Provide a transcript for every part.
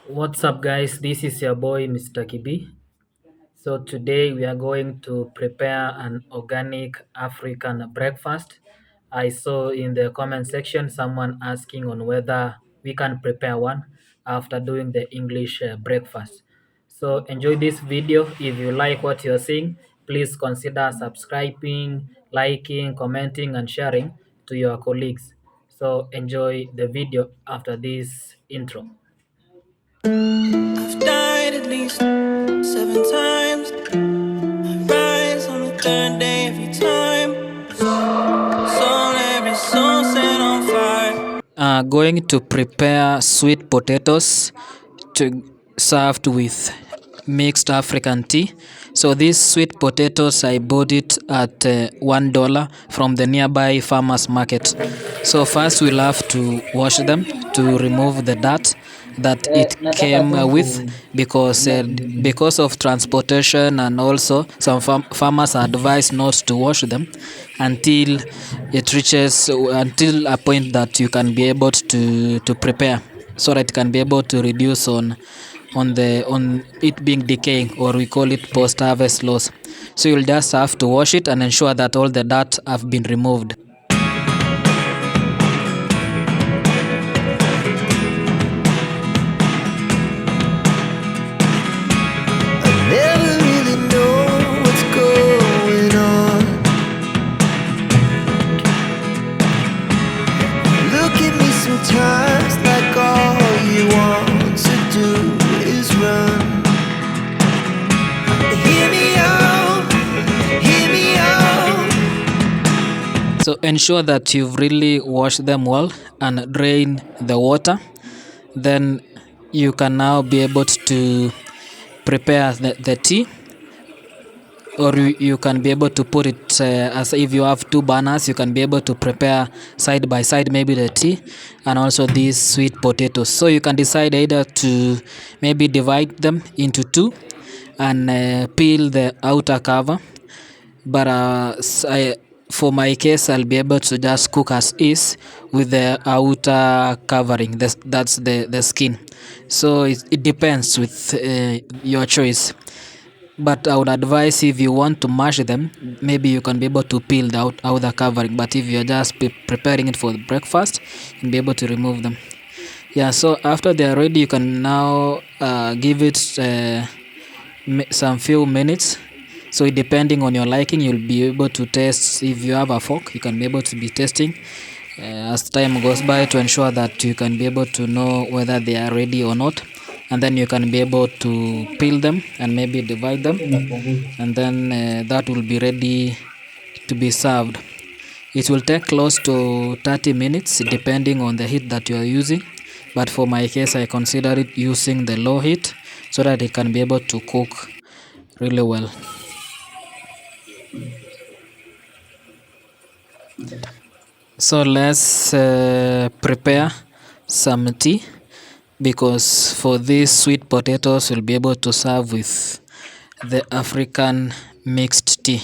What's up, guys? This is your boy, Mr. Kibi. So, today we are going to prepare an organic African breakfast. I saw in the comment section someone asking on whether we can prepare one after doing the English breakfast. So, enjoy this video. If you like what you're seeing, please consider subscribing, liking, commenting, and sharing to your colleagues. So, enjoy the video after this intro. I've died at least 7 times. I rise on the third day every time. Soul every soul set on fire. Going to prepare sweet potatoes to served with mixed African tea. So these sweet potatoes I bought it at $1 from the nearby farmers market. So first we'll have to wash them to remove the dirt that it came with because of transportation, and also some farmers are advised not to wash them until it reaches until a point that you can be able to prepare, so that it can be able to reduce on it being decaying, or we call it post harvest loss. So you'll just have to wash it and ensure that all the dirt have been removed. Never really know what's going on. Look at me sometimes like all you want to do is run. Hear me out, hear me out. So ensure that you've really washed them well and drain the water. Then you can now be able to prepare the tea, or you can be able to put it as if you have two burners, you can be able to prepare side by side, maybe the tea and also these sweet potatoes. So you can decide either to maybe divide them into two and peel the outer cover, but for my case I'll be able to just cook as is with the outer covering. That's the skin. So it depends with your choice, but I would advise, if you want to mash them, maybe you can be able to peel the outer covering, but if you're just preparing it for breakfast, you'll be able to remove them. Yeah, so after they are ready, you can now give it some few minutes. So depending on your liking, you'll be able to taste. If you have a fork, you can be able to be tasting as time goes by, to ensure that you can be able to know whether they are ready or not, and then you can be able to peel them and maybe divide them, and then that will be ready to be served. It will take close to 30 minutes depending on the heat that you are using, but for my case I consider it using the low heat so that it can be able to cook really well. So let's prepare some tea, because for these sweet potatoes we'll be able to serve with the African mixed tea.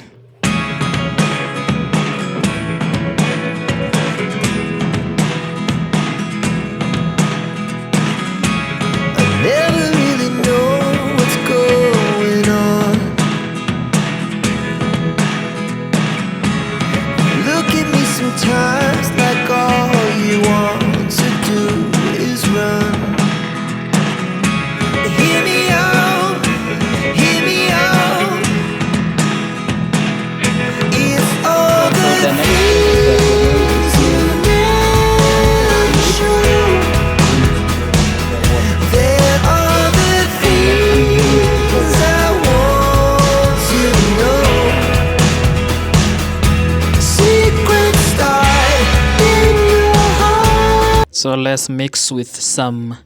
Never really know what's going on. Look at me sometimes like all you want to do is run. Hear me out, hear me out. It's all the things you never show. There are the things I want to know. Secrets start in your heart. So let's mix with some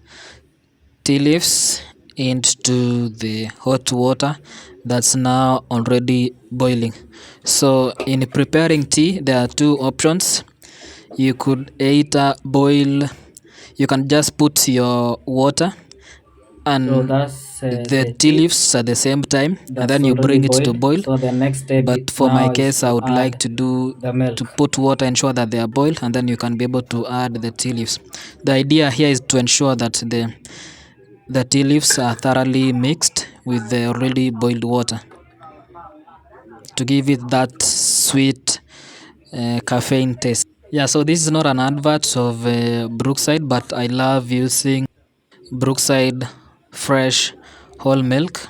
tea leaves into the hot water that's now already boiling. So in preparing tea, there are two options. You could either boil, you can just put your water and the tea leaves at the same time, and then you bring it to boil. So the next step, But for my now is case, I would add like to the milk. put water, ensure that they are boiled, and then you can be able to add the tea leaves. The idea here is to ensure that the tea leaves are thoroughly mixed with the already boiled water to give it that sweet caffeine taste. Yeah, so this is not an advert of Brookside, but I love using Brookside fresh whole milk.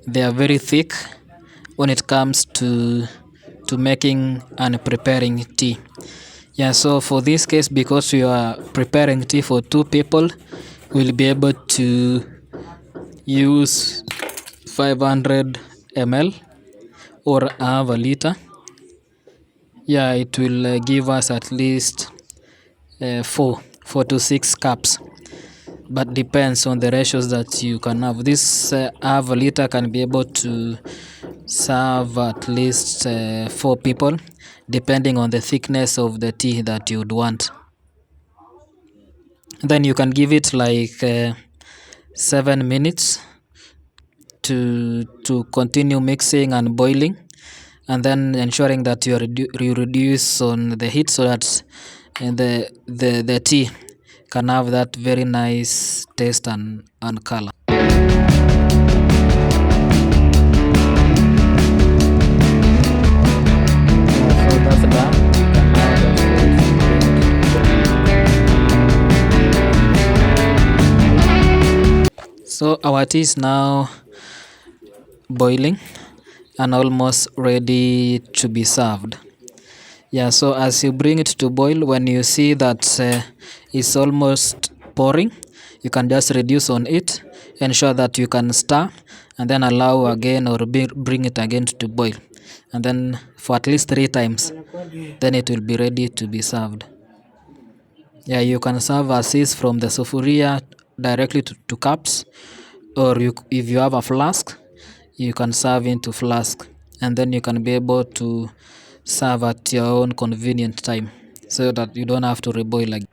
They are very thick when it comes to making and preparing tea. Yeah, so for this case, because you are preparing tea for 2 people, we'll be able to use 500 ml or half a liter. Yeah, it will give us at least 4 to 6 cups, but depends on the ratios that you can have. This half a liter can be able to serve at least 4 people, depending on the thickness of the tea that you'd want. Then you can give it like 7 minutes to continue mixing and boiling, and then ensuring that you reduce on the heat so that the tea can have that very nice taste and color. So that's done. So our tea is now boiling and almost ready to be served. Yeah, so as you bring it to boil, when you see that it's almost pouring, you can just reduce on it, ensure that you can stir, and then allow again or bring it again to boil, and then for at least 3 times, then it will be ready to be served. Yeah, you can serve as is from the sufuria directly to cups, or if you have a flask, you can serve into flask, and then you can be able to serve at your own convenient time so that you don't have to reboil again.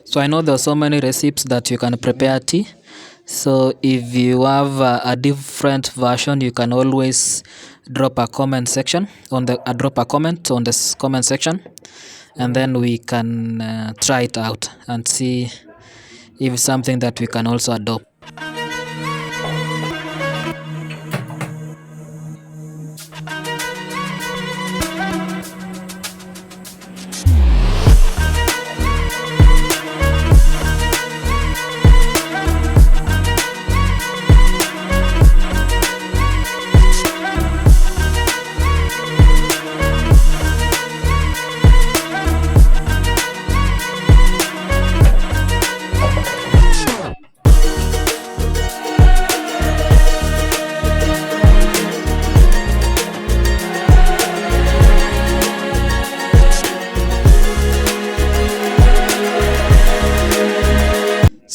So I know there are so many recipes that you can prepare tea. So if you have a different version, you can always drop a comment section drop a comment on this comment section, and then we can try it out and see if it's something that we can also adopt.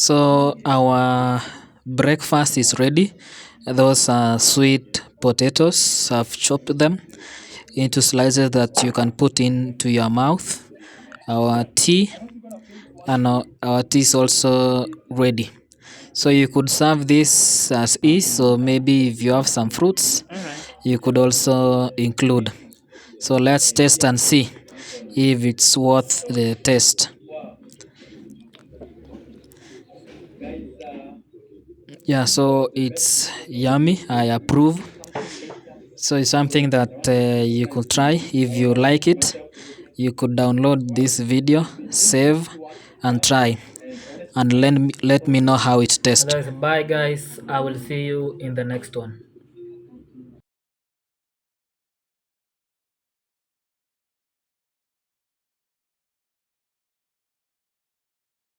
So our breakfast is ready. Those are sweet potatoes. I've chopped them into slices that you can put into your mouth. Our tea our tea is also ready. So you could serve this as is. So maybe if you have some fruits, you could also include. So let's taste and see if it's worth the taste. Yeah, so it's yummy. I approve. So it's something that you could try. If you like it, you could download this video, save, and try, and let me know how it tastes. Bye guys, I will see you in the next one.